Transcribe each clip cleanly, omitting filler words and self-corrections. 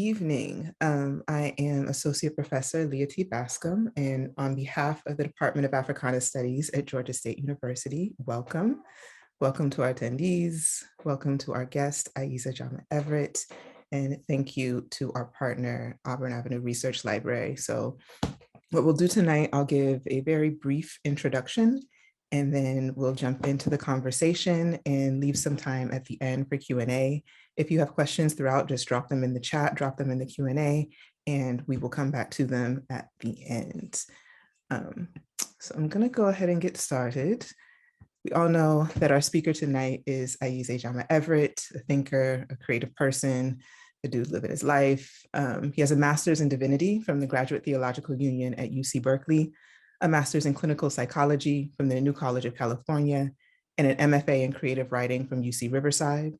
evening. I am Associate Professor Leah T. Bascom, and on behalf of the Department of Africana Studies at Georgia State University, welcome. Welcome to our attendees. Welcome to our guest, Ayize Jama-Everett, and thank you to our partner, Auburn Avenue Research Library. So what we'll do tonight, I'll give a very brief introduction, and then we'll jump into the conversation and leave some time at the end for Q&A. If you have questions throughout, just drop them in the chat, drop them in the Q&A, and we will come back to them at the end. So I'm gonna go ahead and get started. We all know that our speaker tonight is Ayize Jama-Everett, a thinker, a creative person, a dude living his life. He has a master's in divinity from the Graduate Theological Union at UC Berkeley, a master's in clinical psychology from the New College of California, and an MFA in creative writing from UC Riverside.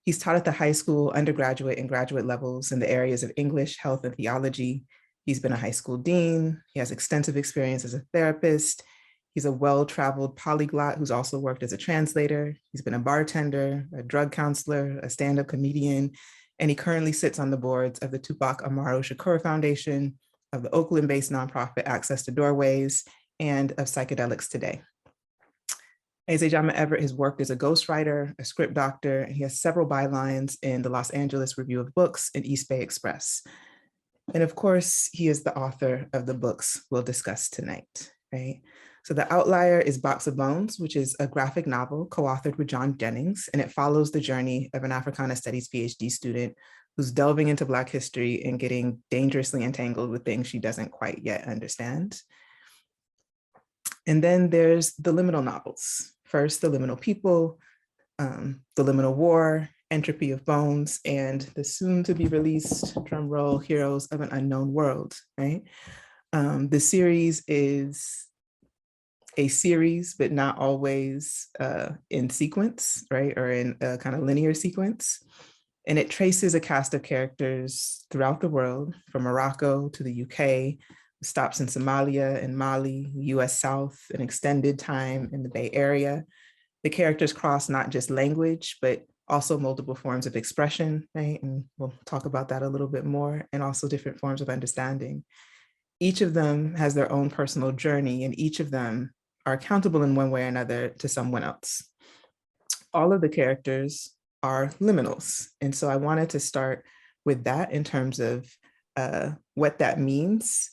He's taught at the high school, undergraduate, and graduate levels in the areas of English, health, and theology. He's been a high school dean. He has extensive experience as a therapist. He's a well-traveled polyglot who's also worked as a translator. He's been a bartender, a drug counselor, a stand-up comedian, and he currently sits on the boards of the Tupac Amaru Shakur Foundation, of the Oakland-based nonprofit Access to Doorways, and of Psychedelics Today. Ayize Jama-Everett has worked as a ghostwriter, a script doctor, and he has several bylines in the Los Angeles Review of Books and East Bay Express. And of course, he is the author of the books we'll discuss tonight, right? So The Outlier is Box of Bones, which is a graphic novel co-authored with John Jennings, and it follows the journey of an Africana Studies PhD student who's delving into Black history and getting dangerously entangled with things she doesn't quite yet understand. And then there's the liminal novels. First, the Liminal People, the Liminal War, Entropy of Bones, and the soon-to-be-released, drumroll, Heroes of an Unknown World, right? The series is a series, but not always in sequence, right? Or in a kind of linear sequence. And it traces a cast of characters throughout the world, from Morocco to the UK, stops in Somalia and Mali, US South, an extended time in the Bay Area. The characters cross not just language, but also multiple forms of expression, right? And we'll talk about that a little bit more, and also different forms of understanding. Each of them has their own personal journey, and each of them are accountable in one way or another to someone else. All of the characters are liminals. And so I wanted to start with that in terms of what that means.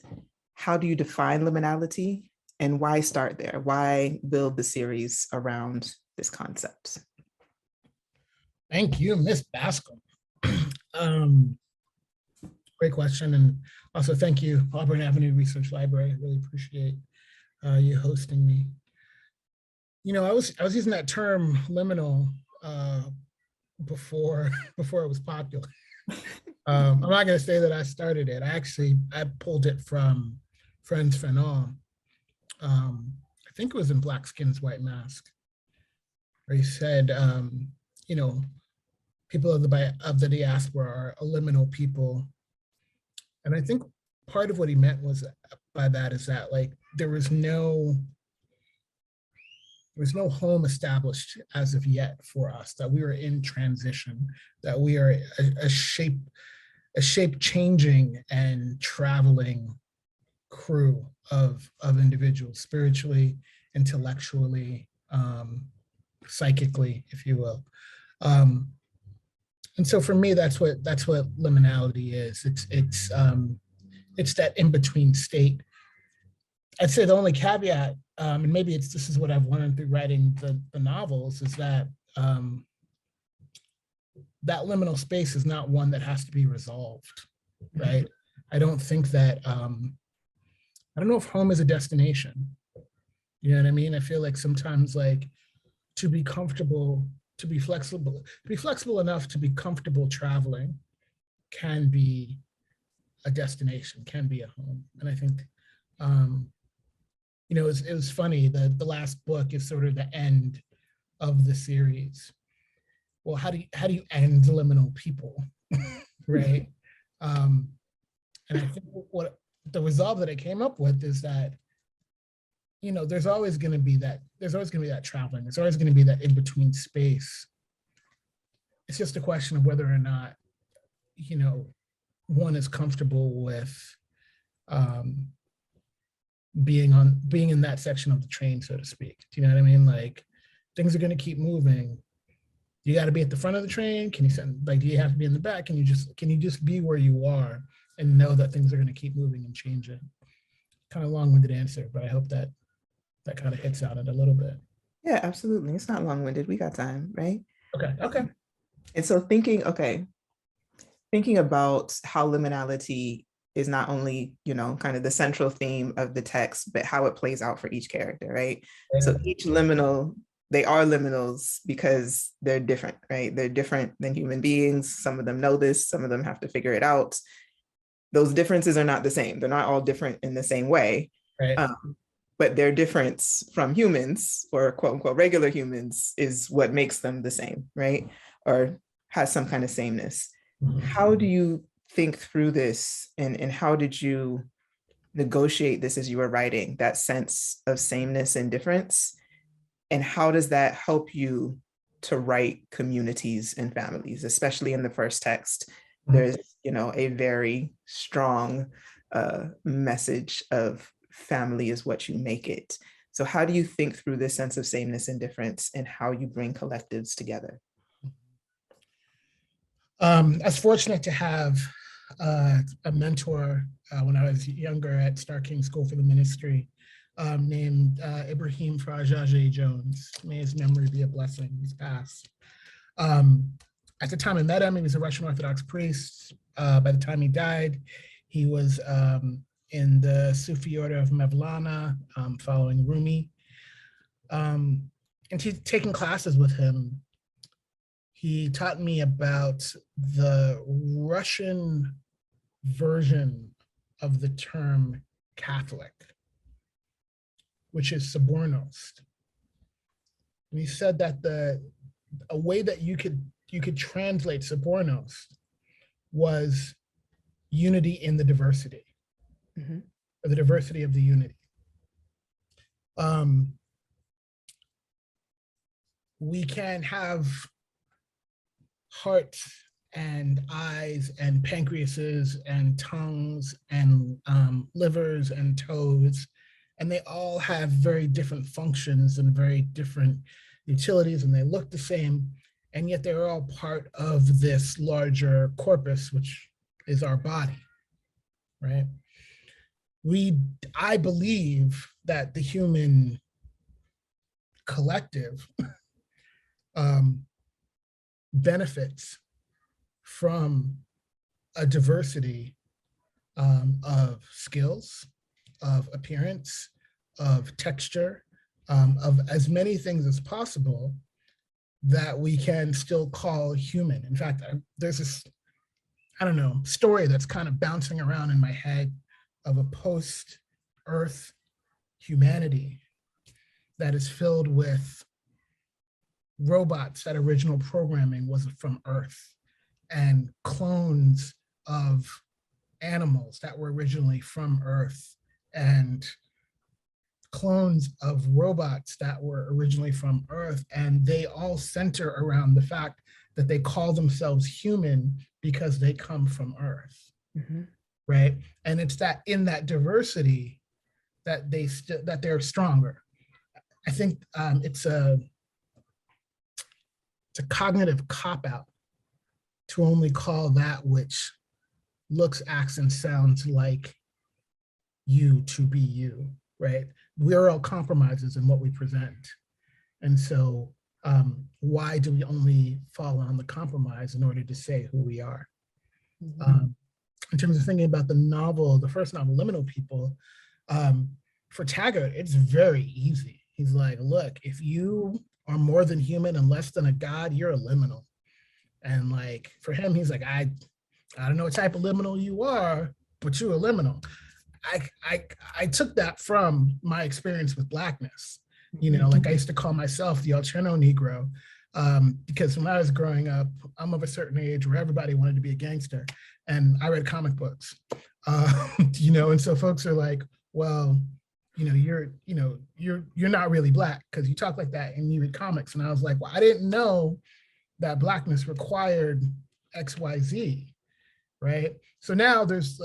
How do you define liminality, and why start there? Why build the series around this concept? Thank you, Ms. Bascom. Great question. And also thank you, Auburn Avenue Research Library. I really appreciate you hosting me. You know, I was using that term liminal before it was popular. I'm not going to say that I started it. I pulled it from Friends Fanon. I think it was in Black Skin's White Mask, where he said, you know, people of the diaspora are a liminal people. And I think part of what he meant was by that is that, like, there was no home established as of yet for us, that we were in transition, that we are a shape changing and traveling crew of individuals, spiritually, intellectually, psychically, if you will. And so for me, that's what liminality is. It's that in-between state. I'd say the only caveat, and maybe this is what I've learned through writing the novels, is that that liminal space is not one that has to be resolved, right? I don't think that, I don't know if home is a destination. You know what I mean? I feel like sometimes, like, to be comfortable, to be flexible enough to be comfortable traveling can be a destination, can be a home. And I think, you know, it was funny, the last book is sort of the end of the series. Well, how do you end Liminal People, right? And I think what the resolve that I came up with is that, you know, there's always going to be that traveling. There's always going to be that in-between space. It's just a question of whether or not, you know, one is comfortable with being in that section of the train, so to speak. Do you know what I mean? Like, things are going to keep moving. You got to be at the front of the train. Can you send, like, do you have to be in the back? Can you just be where you are and know that things are going to keep moving and changing? Kind of long-winded answer, but I hope that kind of hits on it a little bit. Yeah, absolutely. It's not long-winded. We got time, right? Okay. And so thinking about how liminality is not only, kind of the central theme of the text, but how it plays out for each character, right? Yeah. So each liminal, they are liminals because they're different, right? They're different than human beings. Some of them know this, some of them have to figure it out. Those differences are not the same. They're not all different in the same way. Right. But their difference from humans, or quote unquote regular humans, is what makes them the same, right? Or has some kind of sameness. Mm-hmm. How do you think through this, and how did you negotiate this as you were writing, that sense of sameness and difference? And how does that help you to write communities and families, especially in the first text? There's, a very strong message of family is what you make it. So how do you think through this sense of sameness and difference, and how you bring collectives together? I was fortunate to have a mentor when I was younger at Star King School for the Ministry, named Ibrahim Farajaje Jones. May his memory be a blessing. He's passed. At the time I met him, he was a Russian Orthodox priest. By the time he died, he was in the Sufi order of Mevlana, following Rumi. And taking classes with him, he taught me about the Russian version of the term Catholic, which is sabornos. And he said that a way that you could translate sabornos was unity in the diversity, or the diversity of the unity. We can have hearts and eyes and pancreases and tongues and livers and toes, and they all have very different functions and very different utilities, and they look the same, and yet they're all part of this larger corpus, which is our body, right? I believe that the human collective benefits from a diversity of skills, of appearance, of texture, of as many things as possible that we can still call human. In fact, there's this, story that's kind of bouncing around in my head of a post-Earth humanity that is filled with robots that original programming was from Earth, and clones of animals that were originally from Earth, and clones of robots that were originally from Earth, and they all center around the fact that they call themselves human because they come from Earth, right? And it's that in that diversity that they're stronger. I think it's a cognitive cop-out to only call that which looks, acts, and sounds like you to be you, right? We're all compromises in what we present. And so why do we only fall on the compromise in order to say who we are? In terms of thinking about the first novel, Liminal People, for Taggart, it's very easy. He's like, look, if you are more than human and less than a god, you're a liminal. And like, for him, he's like, I don't know what type of liminal you are, but you're a liminal. I took that from my experience with Blackness. Like I used to call myself the Alterno Negro, because when I was growing up, I'm of a certain age where everybody wanted to be a gangster, and I read comic books, and so folks are like, well, you're not really Black because you talk like that and you read comics. And I was like, well, I didn't know that Blackness required XYZ. right? So now there's,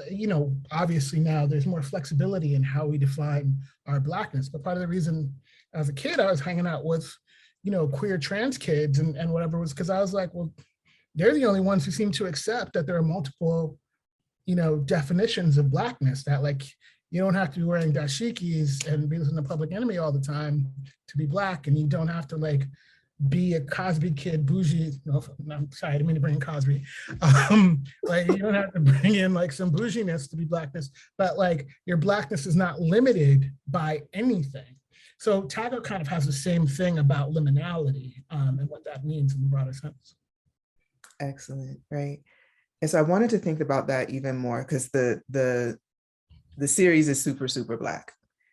obviously now there's more flexibility in how we define our Blackness. But part of the reason as a kid I was hanging out with, queer trans kids and whatever was because I was like, well, they're the only ones who seem to accept that there are multiple, definitions of Blackness, that like, you don't have to be wearing dashikis and be listening to Public Enemy all the time to be Black. And you don't have to like be a Cosby kid, bougie. No, I'm sorry, I didn't mean to bring in Cosby. Like you don't have to bring in like some bouginess to be Blackness, but like your Blackness is not limited by anything. So Taggart kind of has the same thing about liminality and what that means in the broader sense. Excellent, right? And so I wanted to think about that even more because the series is super, super Black.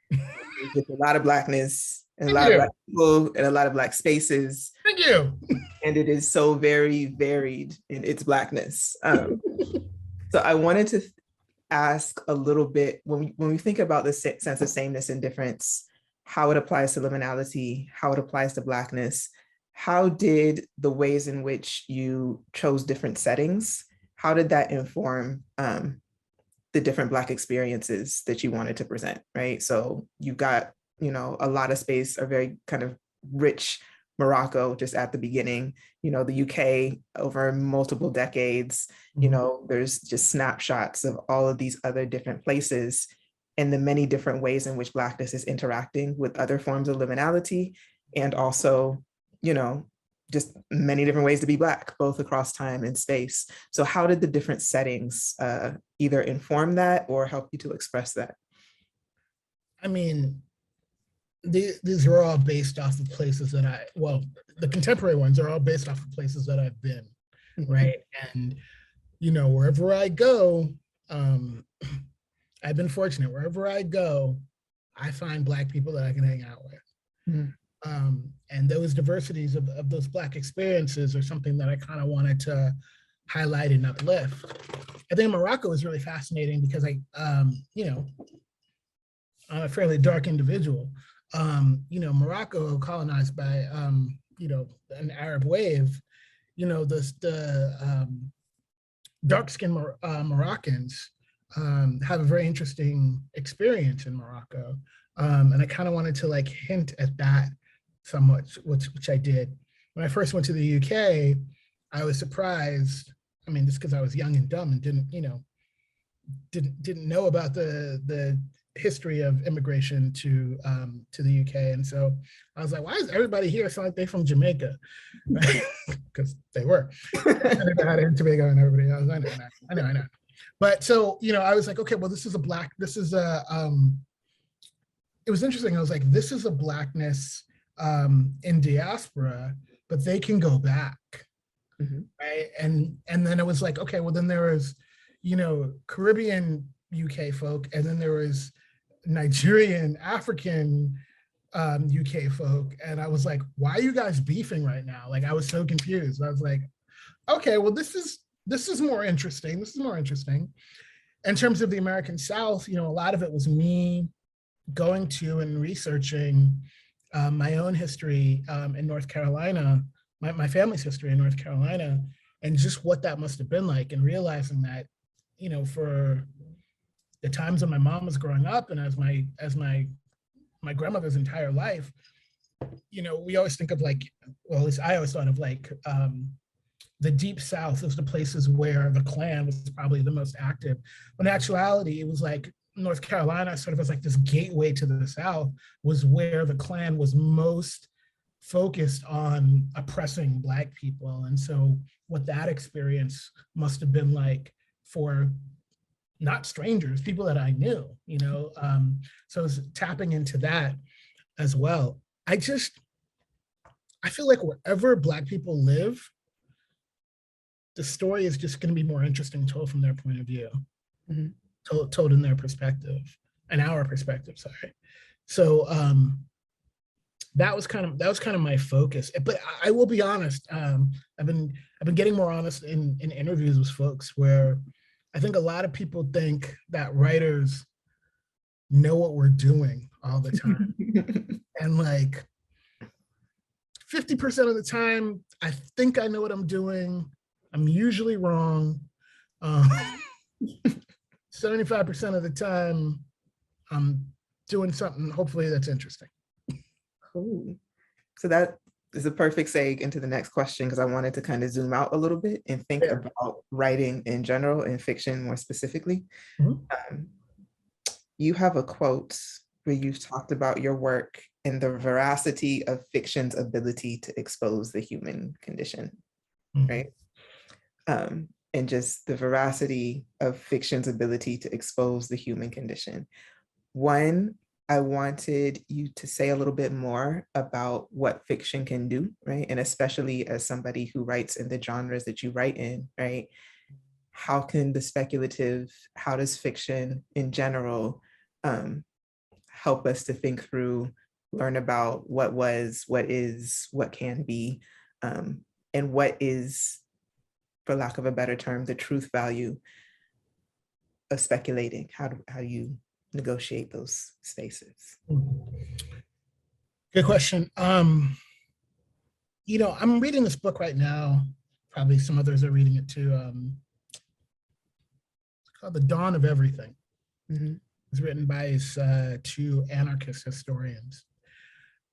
With a lot of Blackness and a lot of Black people and a lot of Black spaces. Thank you. And it is so very varied in its Blackness. So I wanted to ask a little bit, when we think about the sense of sameness and difference, how it applies to liminality, how it applies to Blackness, how did the ways in which you chose different settings, how did that inform the different Black experiences that you wanted to present, right? So you've got, a lot of space, a very kind of rich Morocco just at the beginning, the UK over multiple decades, there's just snapshots of all of these other different places and the many different ways in which Blackness is interacting with other forms of liminality, and also, just many different ways to be Black, both across time and space. So how did the different settings either inform that or help you to express that? I mean, these are all based off of places that the contemporary ones are all based off of places that I've been, right? And, wherever I go, I've been fortunate. Wherever I go, I find Black people that I can hang out with. And those diversities of those Black experiences are something that I kind of wanted to highlight and uplift. I think Morocco is really fascinating because I'm a fairly dark individual. Morocco colonized by, an Arab wave, the dark-skinned Moroccans have a very interesting experience in Morocco. And I kind of wanted to like hint at that somewhat, which I did. When I first went to the UK, I was surprised. I mean, just because I was young and dumb and didn't know about the history of immigration to the UK. And so I was like, why is everybody here sound like they're from Jamaica? Because they were. I had Tobago and everybody else. I know. But so, I was like, okay, well, it was interesting. I was like, this is a Blackness in diaspora, but they can go back. Right. And then it was like, okay, well, then there was, Caribbean UK folk, and then there was Nigerian, African UK folk. And I was like, why are you guys beefing right now? Like, I was so confused. I was like, okay, well, this is more interesting. This is more interesting. In terms of the American South, a lot of it was me going to and researching my own history in North Carolina, my family's history in North Carolina, and just what that must have been like, and realizing that, for the times when my mom was growing up and as my grandmother's entire life, we always think of like, well, at least I always thought of like the Deep South as the places where the Klan was probably the most active. But in actuality, it was like North Carolina sort of as like this gateway to the South was where the Klan was most focused on oppressing Black people. And so what that experience must have been like for not strangers, people that I knew, so I was tapping into that as well. I feel like wherever Black people live, the story is just going to be more interesting told from their point of view, told in their perspective, and our perspective, sorry. So that was kind of my focus. But I will be honest, I've been getting more honest in interviews with folks where I think a lot of people think that writers know what we're doing all the time. And like 50% of the time, I think I know what I'm doing. I'm usually wrong. 75% of the time, I'm doing something, hopefully that's interesting. Cool. So that is a perfect segue into the next question, because I wanted to kind of zoom out a little bit and think about writing in general and fiction more specifically. You have a quote where you've talked about your work and the veracity of fiction's ability to expose the human condition, right? And just the veracity of fiction's ability to expose the human condition. One, I wanted you to say a little bit more about what fiction can do, right? And especially as somebody who writes in the genres that you write in, right? How can the speculative, how does fiction in general help us to think through, learn about what was, what is, what can be, and what is, for lack of a better term, the truth value of speculating? How do you negotiate those spaces? Good question. You know, I'm reading this book right now. Probably some others are reading it too. It's called The Dawn of Everything. It's written by his two anarchist historians.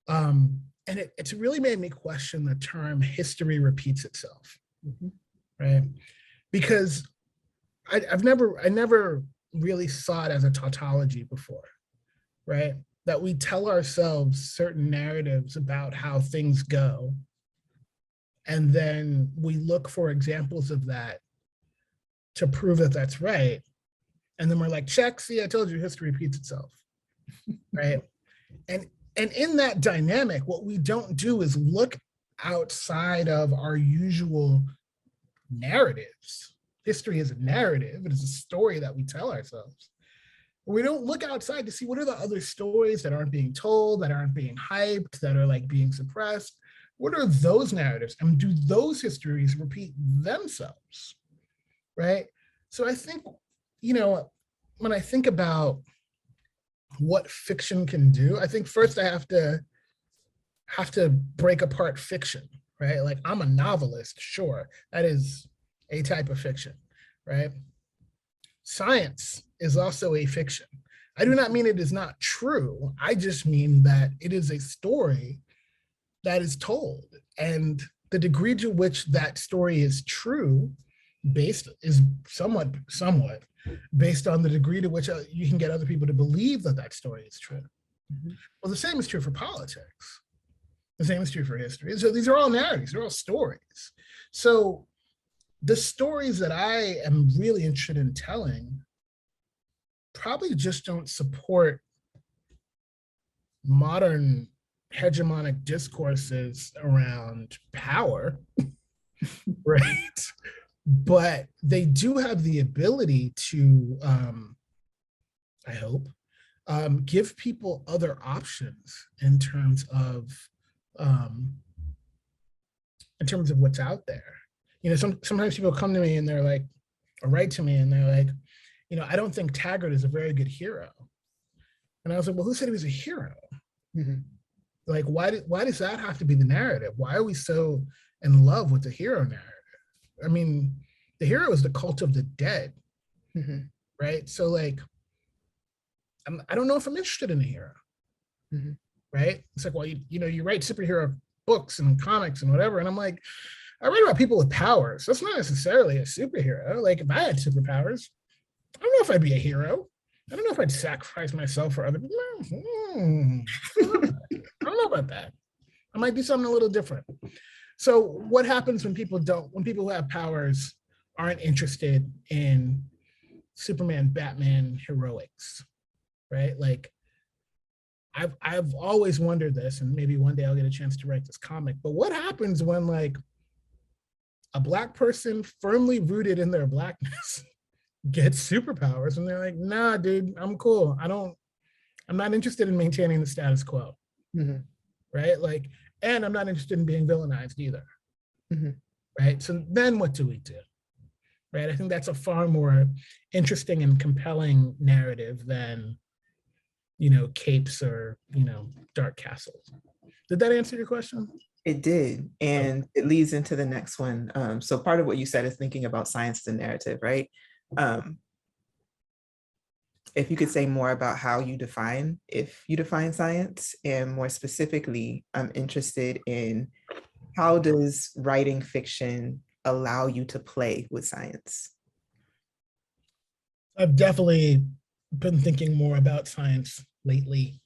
And it's really made me question the term history repeats itself, right? Because I never really saw it as a tautology before, right? That we tell ourselves certain narratives about how things go, and then we look for examples of that to prove that that's right. And then we're like, check, see, I told you, history repeats itself, right? And in that dynamic, what we don't do is look outside of our usual narratives. History is a narrative. It is a story that we tell ourselves. But we don't look outside to see what are the other stories that aren't being told, that aren't being hyped, that are like being suppressed. What are those narratives? And do those histories repeat themselves, right? So I think, you know, when I think about what fiction can do, I think first I have to break apart fiction, right? Like, I'm a novelist, sure, that is a type of fiction, right? Science is also a fiction. I do not mean it is not true. I just mean that it is a story that is told, and the degree to which that story is true is somewhat based on the degree to which you can get other people to believe that that story is true. Well, the same is true for politics. The same is true for history. So these are all narratives, they're all stories. So the stories that I am really interested in telling probably just don't support modern hegemonic discourses around power, right? But they do have the ability to, I hope, give people other options in terms of what's out there. You know, sometimes people come to me and they're like, or write to me and they're like, you know, I don't think Taggart is a very good hero. And I was like, well, who said he was a hero? Like, why does that have to be the narrative? Why are we so in love with the hero narrative? I mean, the hero is the cult of the dead, right? So like, I don't know if I'm interested in a hero, right? It's like, well, you know, you write superhero books and comics and whatever. And I'm like, I write about people with powers. That's not necessarily a superhero. Like, if I had superpowers, I don't know if I'd be a hero. I don't know if I'd sacrifice myself for other people. I don't know about that. I might do something a little different. So what happens when people who have powers aren't interested in Superman, Batman heroics, right? Like, I've always wondered this, and maybe one day I'll get a chance to write this comic, but what happens when like a Black person firmly rooted in their Blackness gets superpowers and they're like, nah, dude, I'm cool. I'm not interested in maintaining the status quo, right? Like, and I'm not interested in being villainized either, right? So then what do we do, right? I think that's a far more interesting and compelling narrative than, you know, capes or, you know, dark castles. Did that answer your question? It did. So And it leads into the next one. So part of what you said is thinking about science as a narrative, right? Um, if you could say more about how you define, if you define science, and more specifically, I'm interested in how does writing fiction allow you to play with science? I've definitely been thinking more about science lately.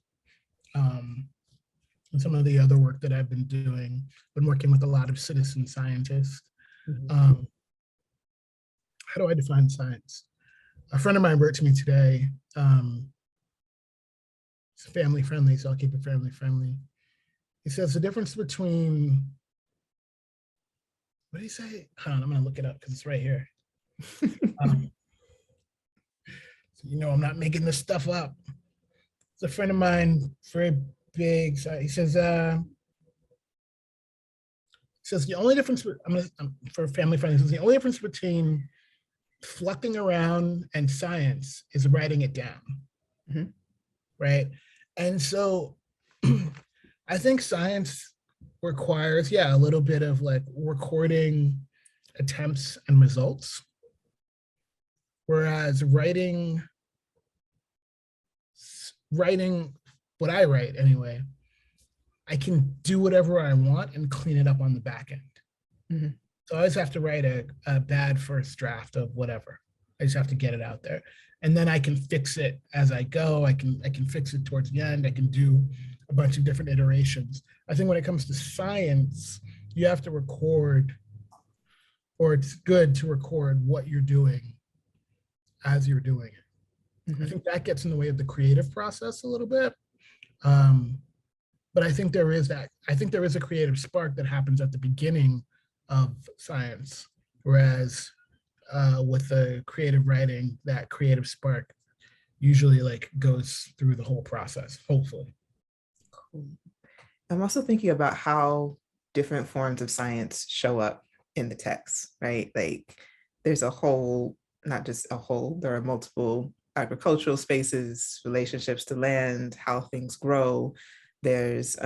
And some of the other work that I've been doing, been working with a lot of citizen scientists. Mhm. Um, how do I define science? A friend of mine wrote to me today. It's family friendly, so I'll keep it family friendly. He says the difference between, what did he say? Hold on, I'm gonna look it up because it's right here. Um, so I'm not making this stuff up. It's a friend of mine, very big. So he says the only difference, for family friendly, says the only difference between flucking around and science is writing it down. Mhm. Right. And so I think science requires, yeah, a little bit of like recording attempts and results. Whereas writing what I write anyway, I can do whatever I want and clean it up on the back end. Mhm. So I always have to write a bad first draft of whatever. I just have to get it out there. And then I can fix it as I go. I can fix it towards the end. I can do a bunch of different iterations. I think when it comes to science, you have to record, or it's good to record what you're doing as you're doing it. I Mhm. think that gets in the way of the creative process a little bit. Um, but I think there is a creative spark that happens at the beginning of science, whereas with the creative writing, that creative spark usually like goes through the whole process, hopefully. Cool. I'm also thinking about how different forms of science show up in the text, right? Like there's a whole, not just a whole, there are multiple agricultural spaces, relationships to land, how things grow. There's,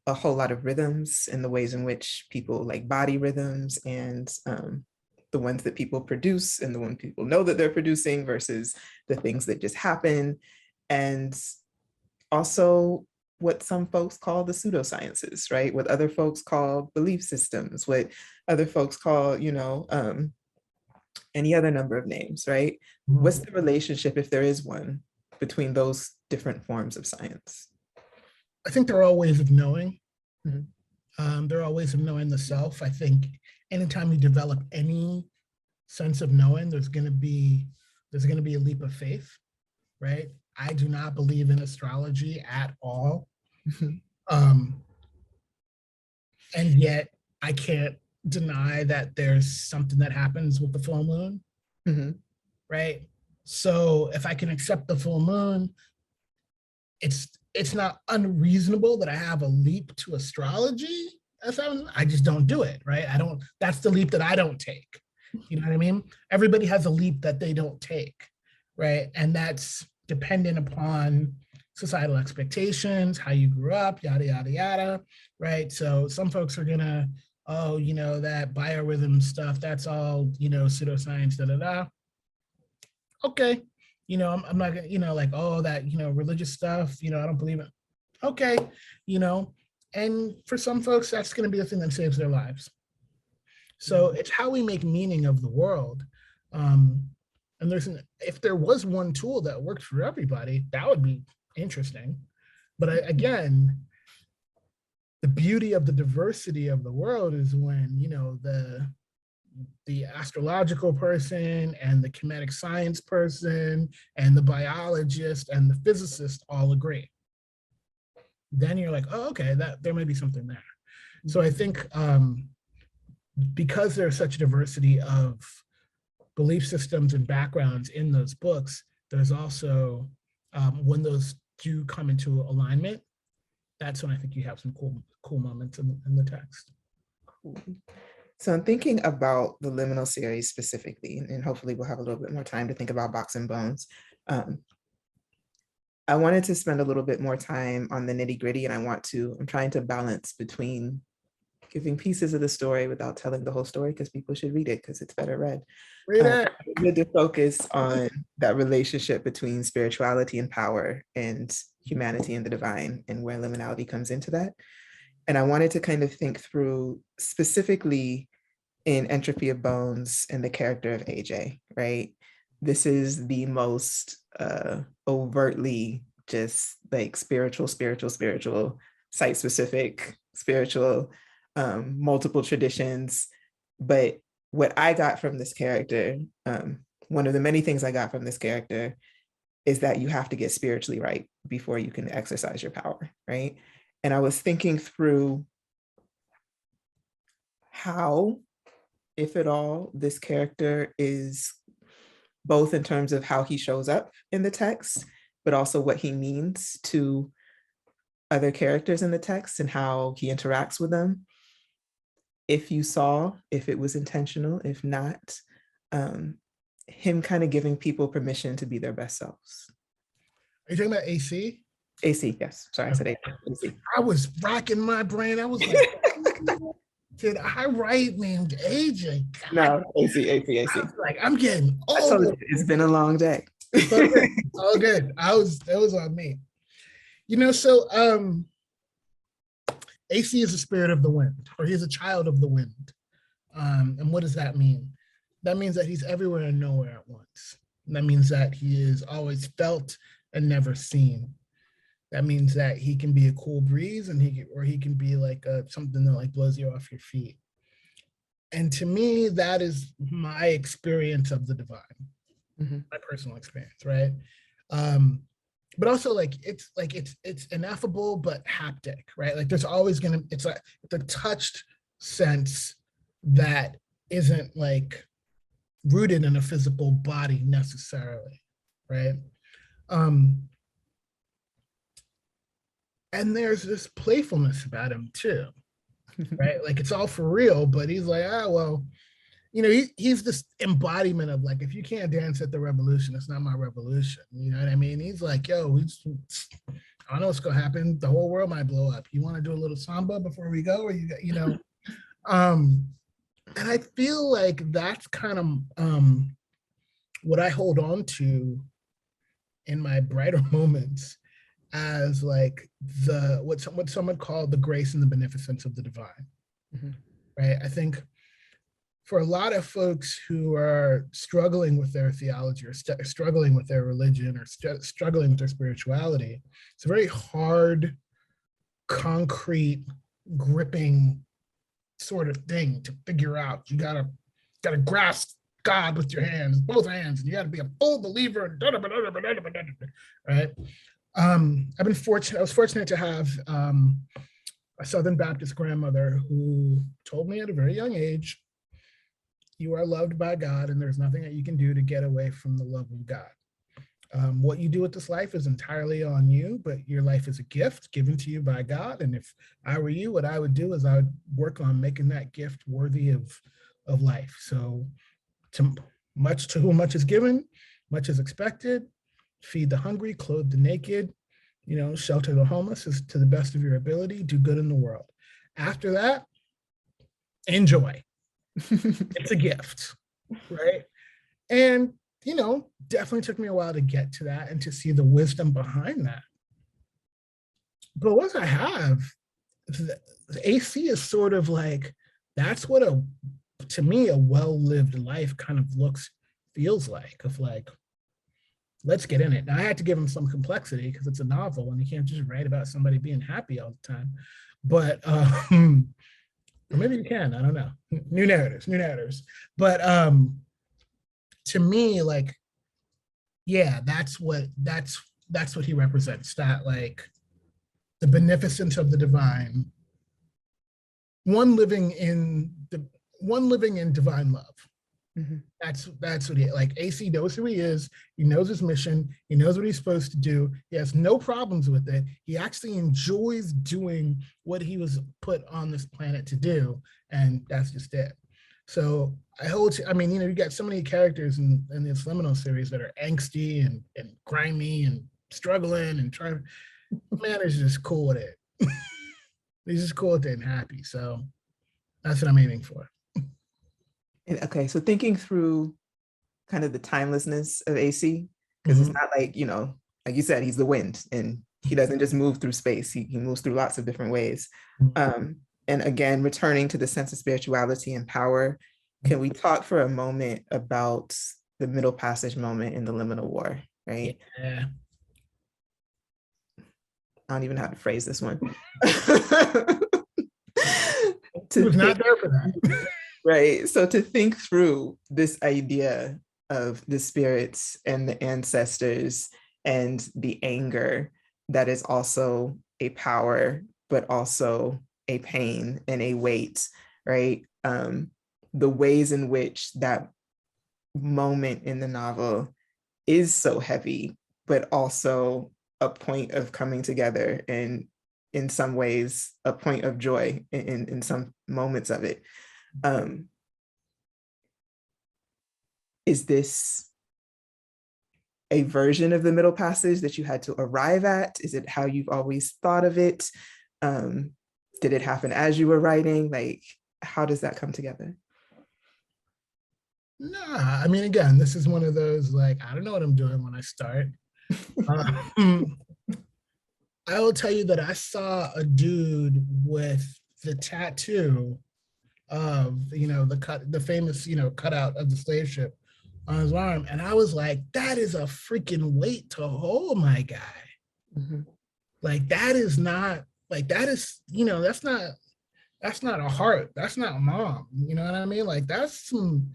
a whole lot of rhythms and the ways in which people like body rhythms and the ones that people produce and the one people know that they're producing versus the things that just happen. And also what some folks call the pseudosciences, right? What other folks call belief systems, what other folks call, any other number of names, right? What's the relationship, if there is one, between those different forms of science? I think there are all ways of knowing. Mhm. There are all ways of knowing the self. I think anytime you develop any sense of knowing, there's gonna be a leap of faith, right? I do not believe in astrology at all. Mhm. Um, and yet I can't deny that there's something that happens with the full moon, Mhm. right? So if I can accept the full moon, it's not unreasonable that I have a leap to astrology. I just don't do it, right? I don't. That's the leap that I don't take. You know what I mean? Everybody has a leap that they don't take, right? And that's dependent upon societal expectations, how you grew up, yada yada yada, right? So some folks are gonna, oh, that biorhythm stuff, that's all, pseudoscience, da da da. Okay, I'm not gonna, like, oh, that, religious stuff, I don't believe it. Okay, you know, and for some folks, that's gonna be the thing that saves their lives. So it's how we make meaning of the world. Um, and if there was one tool that worked for everybody, that would be interesting. But again, the beauty of the diversity of the world is when, the astrological person and the kinetic science person and the biologist and the physicist all agree. Then you're like, oh, okay, that there may be something there. So I think because there's such a diversity of belief systems and backgrounds in those books, there's also when those do come into alignment, that's when I think you have some cool moments in the text. Cool. So I'm thinking about the Liminal series specifically, and hopefully we'll have a little bit more time to think about Box and Bones. Um, I wanted to spend a little bit more time on the nitty gritty, and I'm trying to balance between giving pieces of the story without telling the whole story, because people should read it because it's better read. Read it. I wanted to focus on that relationship between spirituality and power and humanity and the divine, and where liminality comes into that. And I wanted to kind of think through specifically in Entropy of Bones and the character of AJ, right? This is the most overtly just like spiritual, site specific, spiritual, multiple traditions. But what I got from this character, one of the many things I got from this character is that you have to get spiritually right before you can exercise your power, right? And I was thinking through how, if at all, this character is both in terms of how he shows up in the text, but also what he means to other characters in the text and how he interacts with them. If you saw, if it was intentional, if not, him kind of giving people permission to be their best selves. Are you talking about AC? AC, yes. Sorry, I said AC. I was racking my brain. I was like, did I write named AJ? God. No, AC. Like, I'm getting old. It's been a long day. All good. That was on me. You know, so AC is a spirit of the wind, or he's a child of the wind. And what does that mean? That means that he's everywhere and nowhere at once. And that means that he is always felt and never seen. That means that he can be a cool breeze, and he can be like something that like blows you off your feet. And to me, that is my experience of the divine, my personal experience, right? But also it's ineffable but haptic, right? Like there's always it's a touched sense that isn't like rooted in a physical body necessarily, right? And there's this playfulness about him too, right? Like it's all for real, but he's like, well, you know, he's this embodiment of like, if you can't dance at the revolution, it's not my revolution. You know what I mean? He's like, yo, I don't know what's gonna happen. The whole world might blow up. You want to do a little samba before we go, or you know? And I feel like that's kind of what I hold on to in my brighter moments as like what someone called the grace and the beneficence of the divine, right? I think for a lot of folks who are struggling with their theology or struggling with their religion or struggling with their spirituality, it's a very hard, concrete, gripping sort of thing to figure out. You gotta grasp God with your hands, both hands, and you gotta be a full believer, right? I was fortunate to have a Southern Baptist grandmother who told me at a very young age, you are loved by God and there's nothing that you can do to get away from the love of God. What you do with this life is entirely on you, but your life is a gift given to you by God. And if I were you, what I would do is I would work on making that gift worthy of life. So to whom much is given, much is expected. Feed the hungry, clothe the naked, you know, shelter the homeless is to the best of your ability, do good in the world. After that, enjoy. It's a gift, right? And, you know, definitely took me a while to get to that and to see the wisdom behind that. But once I have, the AC is sort of like, that's what to me, a well-lived life kind of feels like, of like, let's get in it. Now I had to give him some complexity because it's a novel and you can't just write about somebody being happy all the time. But or maybe you can, I don't know. New narratives. But to me, like, yeah, that's what he represents. That like the beneficence of the divine, one living in divine love. That's what like AC knows who he is. He knows his mission. He knows what he's supposed to do. He has no problems with it. He actually enjoys doing what he was put on this planet to do. And that's just it. So I mean, you know, you got so many characters in this Liminal series that are angsty and grimy and struggling and trying. Man is just cool with it. He's just cool with it and happy. So that's what I'm aiming for. And okay, so thinking through kind of the timelessness of AC, because it's not like, like you said, he's the wind and he doesn't just move through space. He moves through lots of different ways. And again, returning to the sense of spirituality and power, can we talk for a moment about the middle passage moment in the Liminal War, right? Yeah. I don't even know how to phrase this one. He was not there for that. Right. So to think through this idea of the spirits and the ancestors and the anger that is also a power, but also a pain and a weight, right? The ways in which that moment in the novel is so heavy, but also a point of coming together, and in some ways a point of joy in some moments of it. Is this a version of the middle passage that you had to arrive at? Is it how you've always thought of it? Did it happen as you were writing? Like, how does that come together? Nah, I mean, again, this is one of those, like, I don't know what I'm doing when I start. I will tell you that I saw a dude with the tattoo of, the famous, cutout of the slave ship on his arm. And I was like, that is a freaking weight to hold, my guy. Like, that is not, like, that is, that's not a heart. That's not mom. You know what I mean? Like, that's some,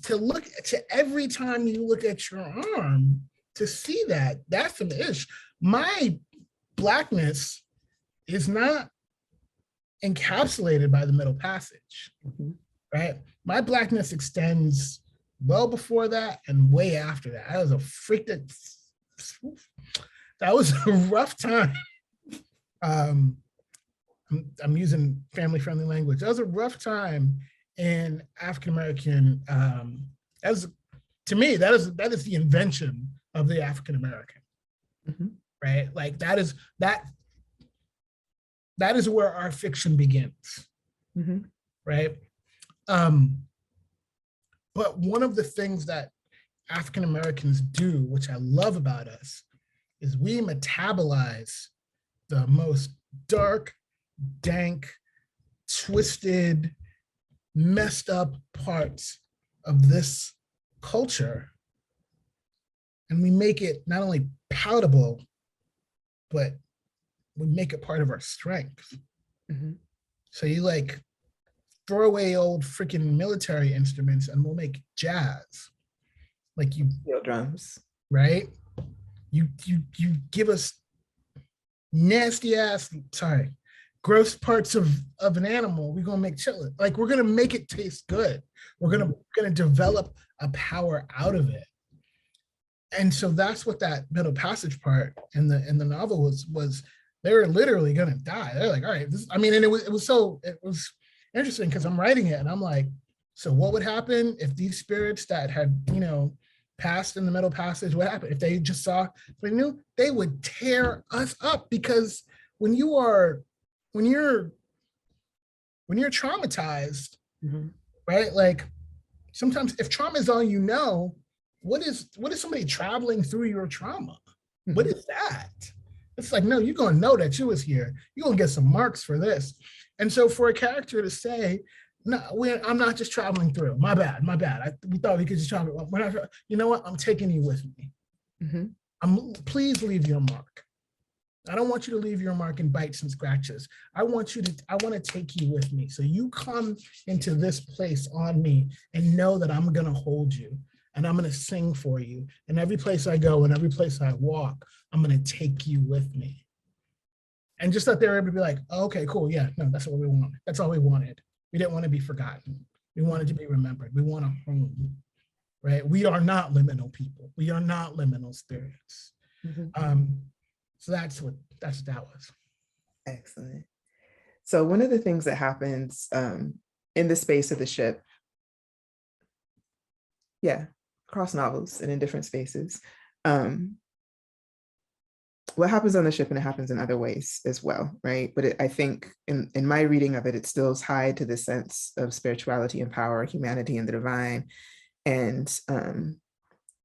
to look to every time you look at your arm to see that, that's some ish. My Blackness is not encapsulated by the middle passage, right? My Blackness extends well before that and way after that. That was that was a rough time. I'm using family-friendly language. That was a rough time in African-American, to me, that is the invention of the African-American, right? Like that is where our fiction begins, right? But one of the things that African Americans do, which I love about us, is we metabolize the most dark, dank, twisted, messed up parts of this culture, and we make it not only palatable, but we make it part of our strength. So you like throw away old freaking military instruments and we'll make jazz. Like you steel drums, right? You give us nasty ass, gross parts of an animal. We're gonna make chitlin. Like we're gonna make it taste good. We're gonna develop a power out of it. And so that's what that middle passage part in the novel was. They were literally gonna die. They're like, all right, and it was interesting because I'm writing it and I'm like, so what would happen if these spirits that had, passed in the middle passage, what happened? If they just saw, they knew, they would tear us up, because when you're traumatized, right? Like sometimes if trauma is all you know, what is somebody traveling through your trauma? What is that? It's like, no, you're going to know that you was here. You're going to get some marks for this. And so for a character to say, no, I'm not just traveling through. My bad. We thought we could just travel. You know what? I'm taking you with me. Please leave your mark. I don't want you to leave your mark in bites and scratches. I want to take you with me. So you come into this place on me and know that I'm going to hold you and I'm going to sing for you. And every place I go and every place I walk, I'm going to take you with me. And just that they're able to be like, oh, okay, cool. Yeah, no, that's what we want. That's all we wanted. We didn't want to be forgotten. We wanted to be remembered. We want a home, right? We are not liminal people. We are not liminal spirits. So that's what that was. Excellent. So one of the things that happens in the space of the ship, across novels and in different spaces, what happens on the ship, and it happens in other ways as well, right? But I think in my reading of it, it's still tied to this sense of spirituality and power, humanity and the divine. And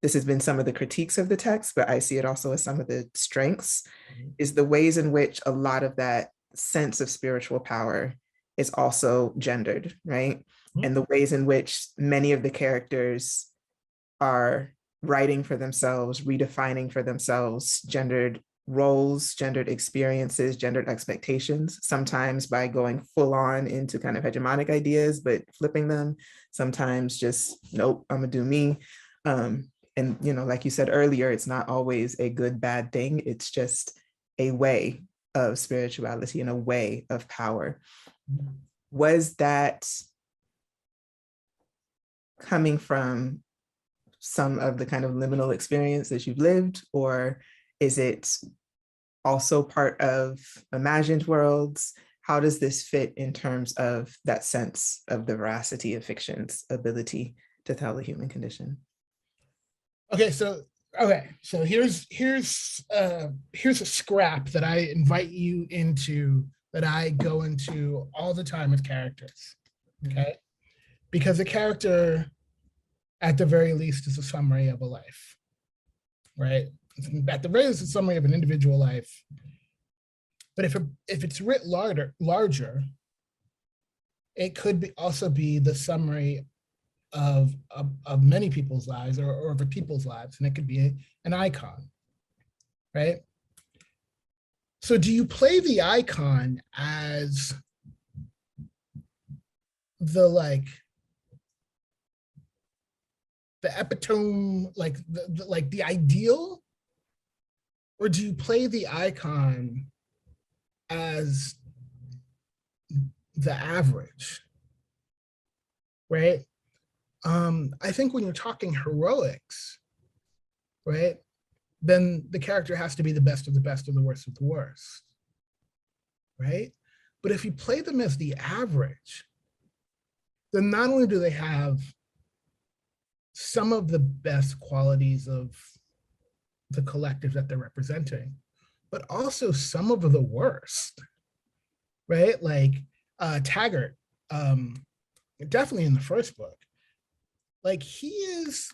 this has been some of the critiques of the text, but I see it also as some of the strengths, is the ways in which a lot of that sense of spiritual power is also gendered, right? And the ways in which many of the characters are writing for themselves, redefining for themselves gendered roles, gendered experiences, gendered expectations, sometimes by going full on into kind of hegemonic ideas, but flipping them, sometimes just, nope, I'm gonna do me. And, you know, like you said earlier, it's not always a good, bad thing. It's just a way of spirituality and a way of power. Was that coming from some of the kind of liminal experience that you've lived, or is it also part of imagined worlds? How does this fit in terms of that sense of the veracity of fiction's ability to tell the human condition? Okay, so here's a scrap that I invite you into, that I go into all the time with characters. Okay, because a character, at the very least, is a summary of a life, right? At the very least, a summary of an individual life. But if it's writ larger, it could also be the summary of many people's lives, or of a people's lives, and it could be an icon, right? So do you play the icon as the epitome, like the ideal, or do you play the icon as the average, right? I think when you're talking heroics, right, then the character has to be the best of the best, or the worst of the worst, right? But if you play them as the average, then not only do they have some of the best qualities of the collective that they're representing, but also some of the worst, right? Like Taggart, definitely in the first book, like he's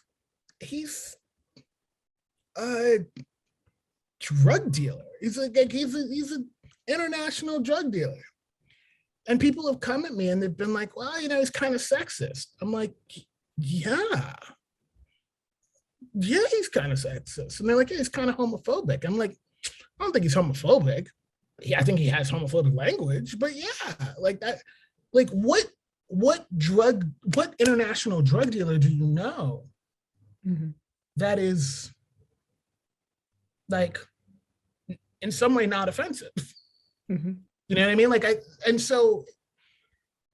a drug dealer. He's an international drug dealer. And people have come at me and they've been like, well, he's kind of sexist. I'm like, yeah, he's kind of sexist. And they're like, yeah, he's kind of homophobic. I'm like, I don't think he's homophobic. Yeah, I think he has homophobic language, but yeah, like that, like what international drug dealer do you know that is like in some way not offensive? You know what I mean? And so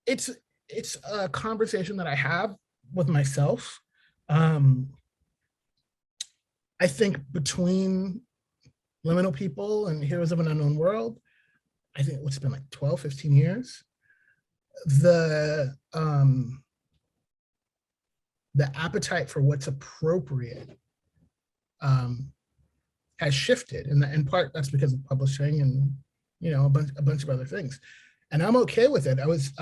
it's a conversation that I have with myself. I think between Liminal People and Heroes of an Unknown World, I think it's been like 12, 15 years. The appetite for what's appropriate has shifted, and in part that's because of publishing and a bunch of other things, and I'm okay with it. I was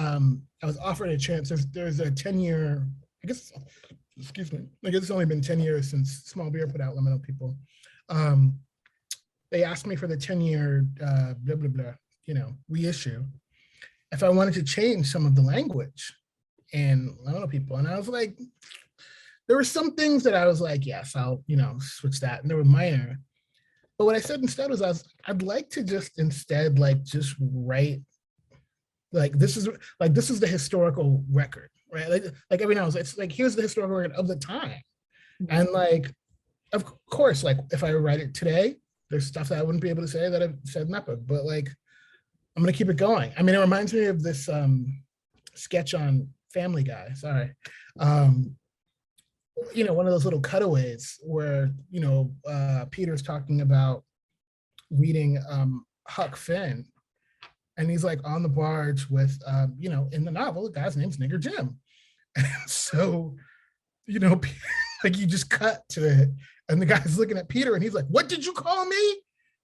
offered a chance. There's a 10-year, I guess it's only been 10 years since Small Beer put out Liminal People. They asked me for the 10-year blah blah blah reissue if I wanted to change some of the language in Liminal People, and I was like, there were some things that I was like, yes, I'll switch that, and they were minor. But what I said instead was, I'd like to just instead just write this is the historical record, right? Like every now and then it's like, here's the historical record of the time, and of course, if I write it today, there's stuff that I wouldn't be able to say that I've said in that book, but I'm gonna keep it going. I mean, it reminds me of this sketch on Family Guy. Sorry. One of those little cutaways where, Peter's talking about reading Huck Finn, and he's on the barge with, in the novel, the guy's name's Nigger Jim. And so, you just cut to it, and the guy's looking at Peter and he's like, what did you call me?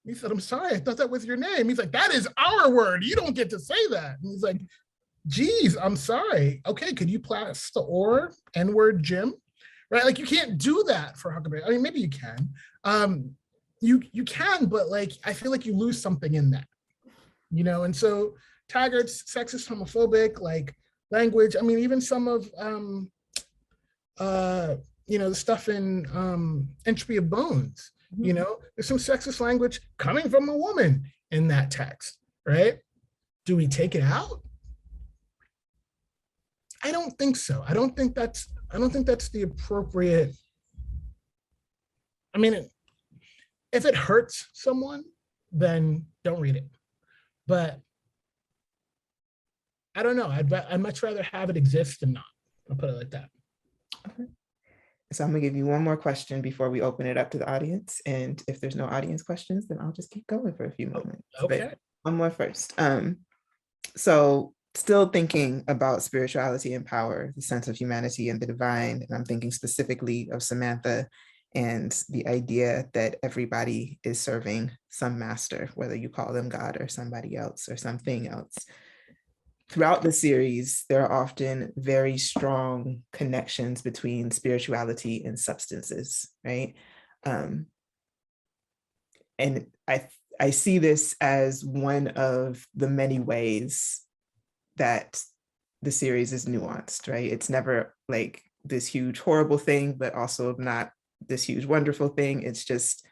He said, I'm sorry, I thought that was your name. He's like, that is our word. You don't get to say that. And he's like, geez, I'm sorry. Okay, could you plus the or N-word Jim? Right? Like you can't do that for Huckleberry. I mean, maybe you can. You can, but like I feel like you lose something in that, you know. And so Taggart's sexist, homophobic, like language. I mean, even some of the stuff in Entropy of Bones. You know, there's some sexist language coming from a woman in that text, right? Do we take it out? I don't think so. I don't think that's the appropriate. I mean, if it hurts someone, then don't read it. But I don't know. I'd much rather have it exist than not. I'll put it like that. Okay. So I'm gonna give you one more question before we open it up to the audience. And if there's no audience questions, then I'll just keep going for a few moments. Okay. But one more first. So still thinking about spirituality and power, the sense of humanity and the divine. And I'm thinking specifically of Samantha and the idea that everybody is serving some master, whether you call them God or somebody else or something else. Throughout the series, there are often very strong connections between spirituality and substances, right? And I see this as one of the many ways that the series is nuanced, right? It's never like this huge horrible thing, but also not this huge wonderful thing. It's just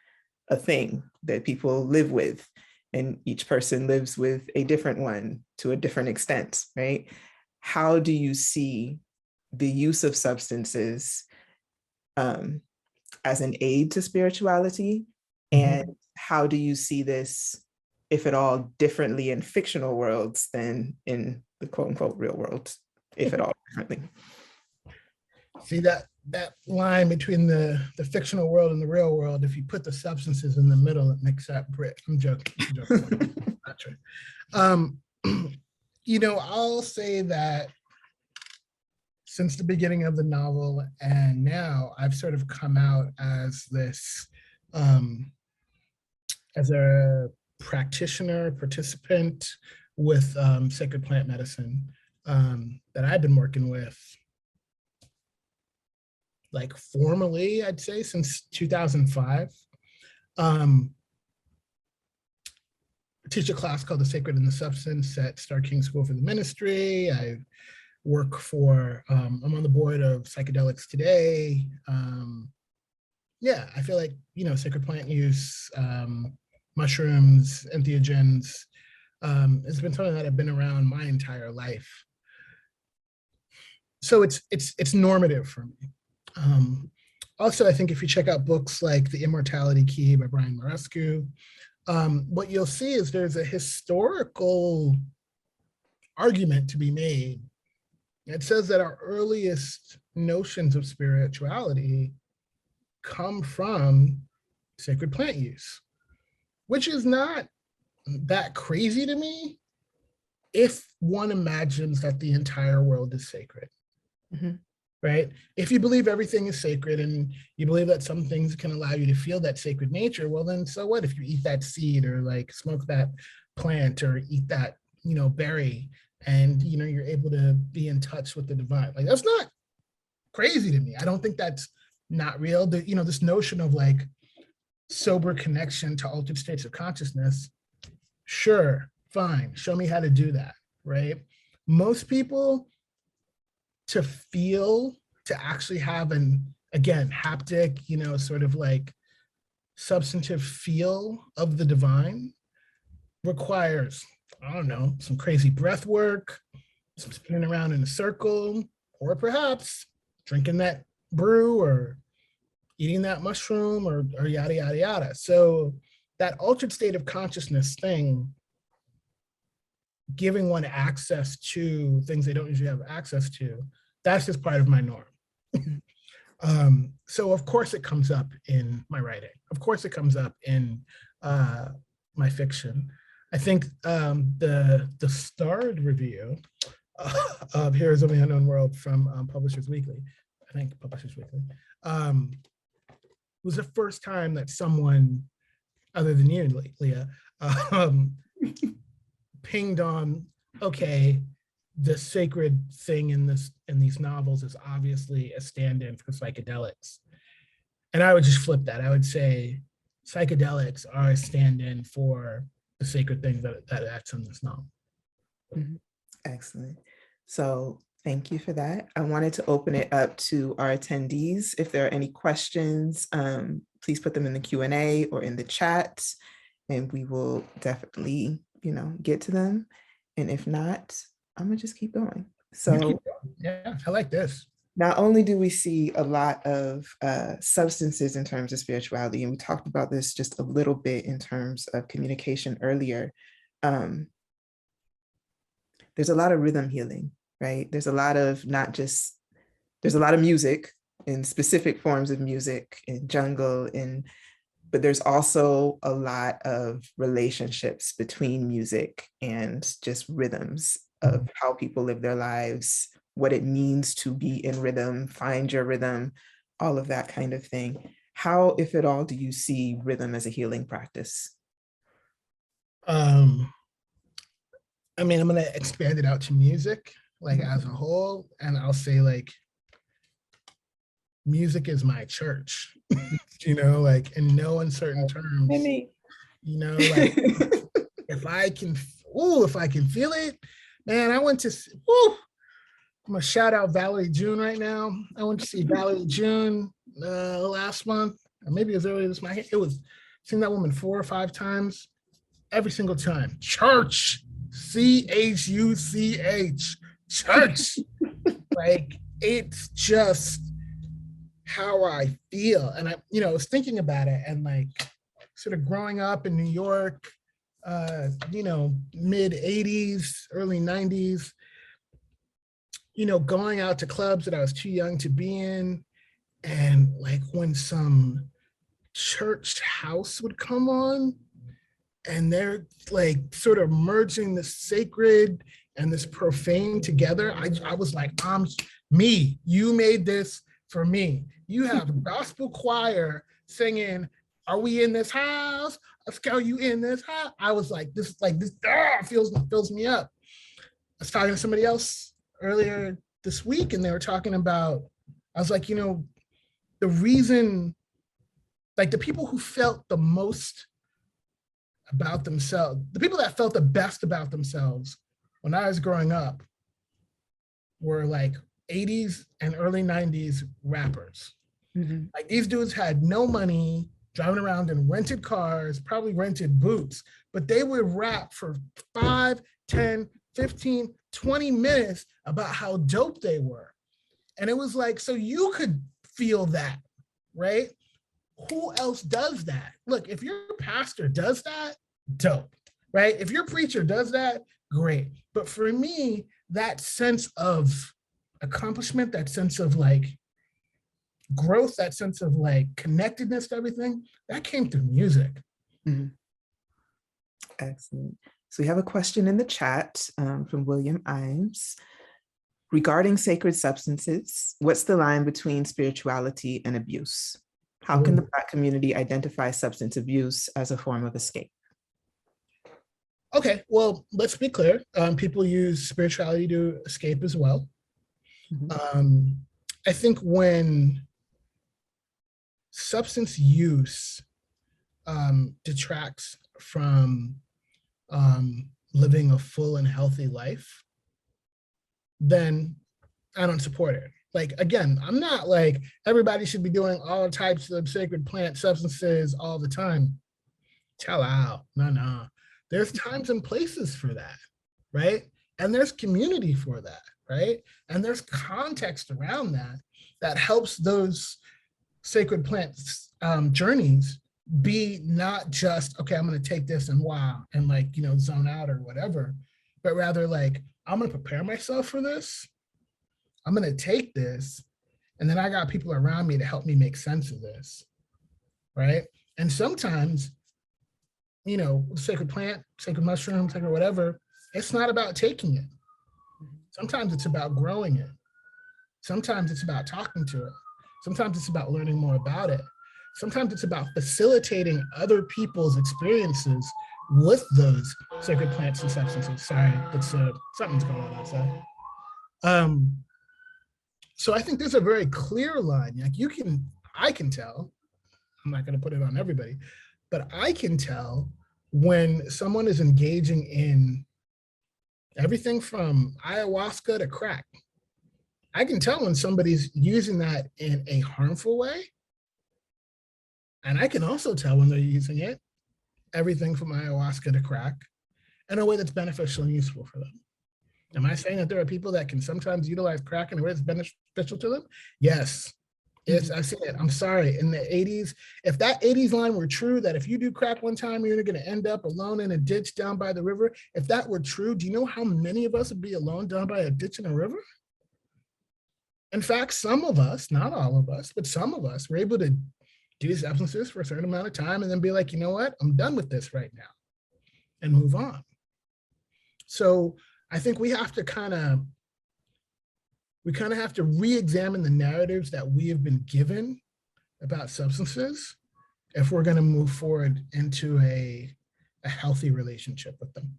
a thing that people live with. And each person lives with a different one to a different extent, right? How do you see the use of substances as an aid to spirituality? And how do you see this, if at all, differently in fictional worlds than in the quote unquote real world, if at all differently? See that line between the fictional world and the real world, if you put the substances in the middle, it makes that brick. I'm joking. Not true. I'll say that since the beginning of the novel and now, I've sort of come out as this, as a practitioner, participant with sacred plant medicine that I've been working with, like formally, I'd say since 2005. I teach a class called The Sacred and the Substance at Star King School for the Ministry. I work for, I'm on the board of Psychedelics Today. I feel like, sacred plant use, mushrooms, entheogens, it's been something that I've been around my entire life. So it's normative for me. Also, I think if you check out books like The Immortality Key by Brian Marescu, what you'll see is there's a historical argument to be made. It says that our earliest notions of spirituality come from sacred plant use, which is not that crazy to me if one imagines that the entire world is sacred. Right? If you believe everything is sacred and you believe that some things can allow you to feel that sacred nature, well then so what if you eat that seed or like smoke that plant or eat that, berry, and you're able to be in touch with the divine. Like that's not crazy to me. I don't think that's not real. This notion of like sober connection to altered states of consciousness, sure, fine, show me how to do that, right? Most people, to actually have an, again, haptic, sort of like substantive feel of the divine requires, I don't know, some crazy breath work, some spinning around in a circle, or perhaps drinking that brew or eating that mushroom or yada, yada, yada. So that altered state of consciousness thing, giving one access to things they don't usually have access to, that's just part of my norm. So of course it comes up in my writing. Of course it comes up in my fiction. I think the starred review of Heroes of the Unknown World from Publishers Weekly, was the first time that someone other than you, Leah, um, pinged on, okay, the sacred thing in these novels is obviously a stand-in for psychedelics. And I would just flip that. I would say psychedelics are a stand-in for the sacred thing that's in this novel. Mhm. Excellent. So thank you for that. I wanted to open it up to our attendees. If there are any questions, please put them in the Q&A or in the chat, and we will definitely, get to them. And if not, I'm gonna just keep going. So yeah, I like this. Not only do we see a lot of substances in terms of spirituality, and we talked about this just a little bit in terms of communication earlier, there's a lot of rhythm healing, right? There's a lot of there's a lot of music in specific forms of music in jungle, but there's also a lot of relationships between music and just rhythms of how people live their lives, what it means to be in rhythm, find your rhythm, all of that kind of thing. How, if at all, do you see rhythm as a healing practice? I'm going to expand it out to music, like as a whole, and I'll say like, music is my church, like in no uncertain terms, like if I can feel it, man, I went to, I'm gonna shout out Valerie June right now. I went to see Valerie June last month, or maybe as early as seen that woman 4 or 5 times, every single time. Church, CHUCH, church. Like it's just how I feel. And I was thinking about it and like sort of growing up in New York, mid 80s, early 90s, going out to clubs that I was too young to be in. And like when some church house would come on and they're like sort of merging the sacred and this profane together, I was like, me, you made this for me. You have a gospel choir singing, "Are we in this house? Let's go, you in this house." I was like, this fills me up. I was talking to somebody else earlier this week and they were talking about, I was like, the reason, like the people who felt the most about themselves, the people that felt the best about themselves when I was growing up were like 80s and early 90s rappers. Mm-hmm. Like these dudes had no money, driving around in rented cars, probably rented boots, but they would rap for 5, 10, 15, 20 minutes about how dope they were. And it was like, so you could feel that, right? Who else does that? Look, if your pastor does that, dope, right? If your preacher does that, great. But for me, that sense of accomplishment, that sense of like growth, that sense of like connectedness to everything, that came through music. Mm-hmm. Excellent. So we have a question in the chat from William Imes. Regarding sacred substances, what's the line between spirituality and abuse? How can the Black community identify substance abuse as a form of escape? Okay, well, let's be clear. People use spirituality to escape as well. Mm-hmm. I think when substance use detracts from living a full and healthy life, then I don't support it. Like, again, I'm not like everybody should be doing all types of sacred plant substances all the time. Chill out. No. There's times and places for that, right? And there's community for that, right? And there's context around that helps those sacred plants journeys be not just, okay, I'm going to take this and wow, and like, zone out or whatever, but rather like, I'm going to prepare myself for this. I'm going to take this, and then I got people around me to help me make sense of this, right? And sometimes, sacred plant, sacred mushroom, sacred whatever, it's not about taking it. Sometimes it's about growing it. Sometimes it's about talking to it. Sometimes it's about learning more about it. sometimes it's about facilitating other people's experiences with those sacred plants and substances. Sorry, it's something's going on outside. So I think there's a very clear line. Like I can tell, I'm not going to put it on everybody, but I can tell when someone is engaging in everything from ayahuasca to crack. I can tell when somebody's using that in a harmful way. And I can also tell when they're using it, everything from ayahuasca to crack, in a way that's beneficial and useful for them. Am I saying that there are people that can sometimes utilize crack in a way that's beneficial to them? Yes. Yes, I've seen it. I'm sorry. In the 80s, if that 80s line were true, that if you do crack one time, you're going to end up alone in a ditch down by the river. If that were true, do you know how many of us would be alone down by a ditch in a river? In fact, some of us, not all of us, but some of us were able to do substances for a certain amount of time and then be like, you know what, I'm done with this right now, and move on. So I think we have to kind of have to re-examine the narratives that we have been given about substances if we're going to move forward into a healthy relationship with them.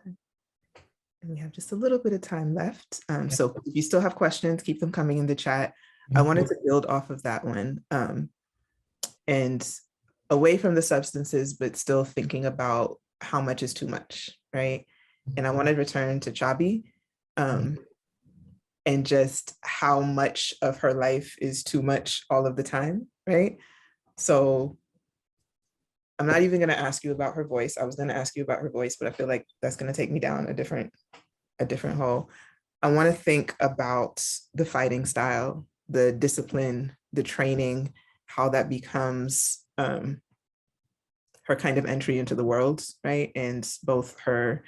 Okay. And we have just a little bit of time left. So if you still have questions, keep them coming in the chat. I wanted to build off of that one, and away from the substances, but still thinking about how much is too much, right? And I want to return to Chabi, and just how much of her life is too much all of the time, right? So I'm not even going to ask you about her voice. I was going to ask you about her voice, but I feel like that's going to take me down a different hole. I want to think about the fighting style, the discipline, the training, how that becomes her kind of entry into the world, right? And both her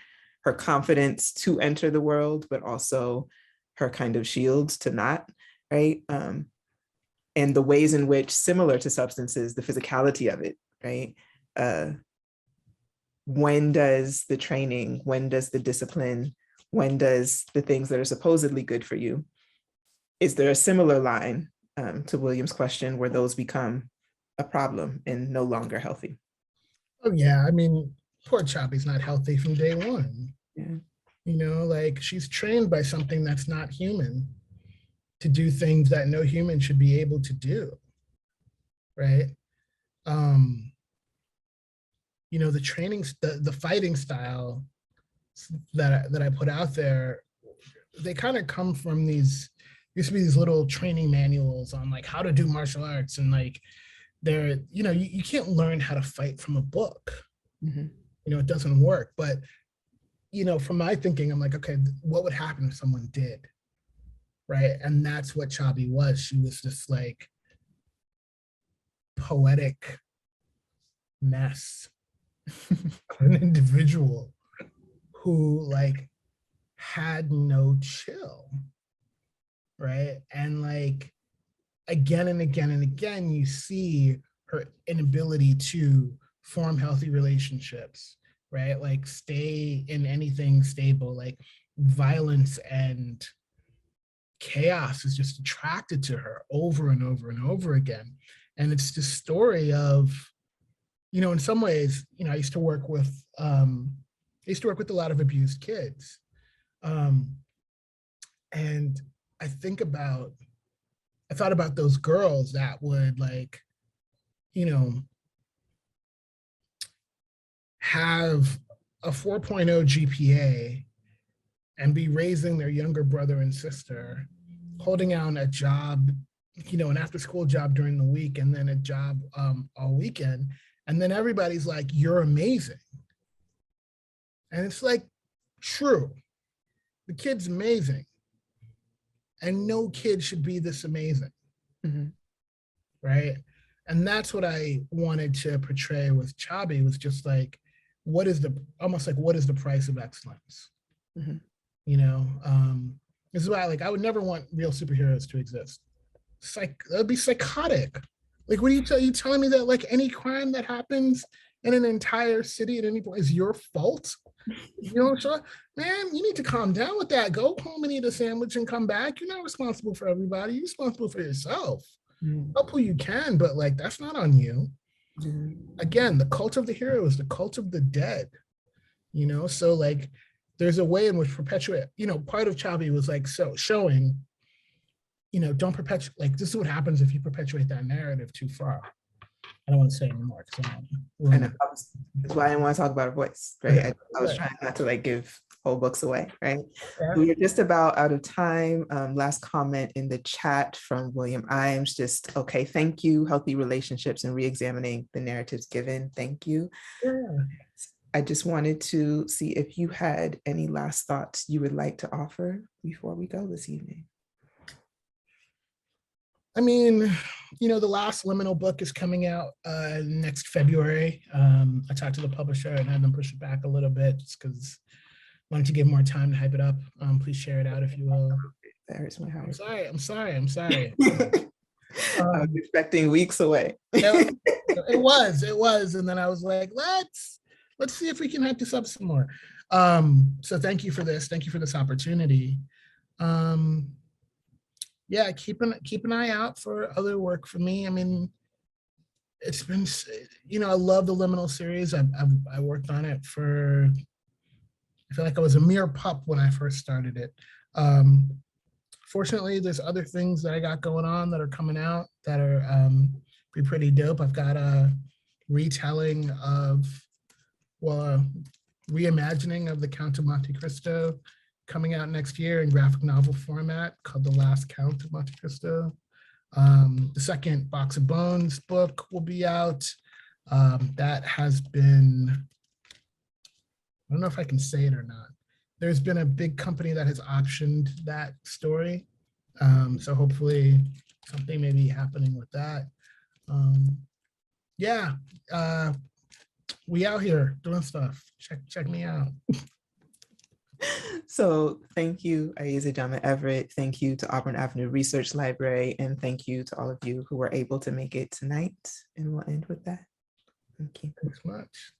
confidence to enter the world, but also her kind of shield to not, right? And the ways in which, similar to substances, the physicality of it, right? When does the training, when does the discipline, when does the things that are supposedly good for you, is there a similar line to William's question where those become a problem and no longer healthy? Oh yeah, I mean, poor Chabi's not healthy from day one. Yeah. You know, like she's trained by something that's not human to do things that no human should be able to do, right? You know, the training, the fighting style that I put out there, they kind of come from these, used to be these little training manuals on like how to do martial arts, and like they're, you know, you can't learn how to fight from a book. You know, it doesn't work. But, you know, from my thinking, I'm like, okay, what would happen if someone did? Right. And that's what Chabi was. She was this like poetic mess of an individual who like had no chill. Right. And like again and again and again, you see her inability to form healthy relationships, right? Like stay in anything stable, like violence and chaos is just attracted to her over and over and over again. And it's this story of, you know, in some ways, you know, I used to work with a lot of abused kids. And I thought about those girls that would like, you know, have a 4.0 GPA and be raising their younger brother and sister, holding down a job, you know, an after school job during the week and then a job all weekend. And then everybody's like, you're amazing. And it's like, true, the kid's amazing. And no kid should be this amazing, right? And that's what I wanted to portray with Chabi, was just like, what is the price of excellence? You know, this is why I would never want real superheroes to exist. That would be psychotic. Like, what are you telling me that like any crime that happens in an entire city at any point is your fault? You know, so man, you need to calm down with that. Go home and eat a sandwich and come back. You're not responsible for everybody. You're responsible for yourself. Help who you can, but like, that's not on you. Again, the cult of the hero is the cult of the dead, you know? So like, there's a way in which perpetuate, you know, part of Chavi was like, so showing, you know, don't perpetuate, like, this is what happens if you perpetuate that narrative too far. I don't want to say anymore. I know. That's why I didn't want to talk about her voice, right? Yeah. I was trying not to like give whole books away, right? Yeah. We are just about out of time. Last comment in the chat from William Imes, just, okay, thank you. Healthy relationships and re-examining the narratives given. Thank you. Yeah. I just wanted to see if you had any last thoughts you would like to offer before we go this evening. I mean, you know, the last Liminal book is coming out next February. I talked to the publisher and had them push it back a little bit just because I wanted to give more time to hype it up. Please share it out if you will. That hurts my heart. I'm sorry. I was expecting weeks away. It was. And then I was like, let's see if we can hype this up some more. So thank you for this. Thank you for this opportunity. Yeah, keep an eye out for other work for me. I mean, it's been, you know, I love the Liminal series. I worked on it for, I feel like I was a mere pup when I first started it. Fortunately, there's other things that I got going on that are coming out that are be pretty dope. I've got a retelling of, well, reimagining of the Count of Monte Cristo coming out next year in graphic novel format called The Last Count of Monte Cristo. The second Box of Bones book will be out. That has been, I don't know if I can say it or not. There's been a big company that has optioned that story. So hopefully something may be happening with that. Yeah, we out here doing stuff. Check me out. So thank you, Ayize Jama-Everett. Thank you to Auburn Avenue Research Library. And thank you to all of you who were able to make it tonight. And we'll end with that. Thank you. Thanks much.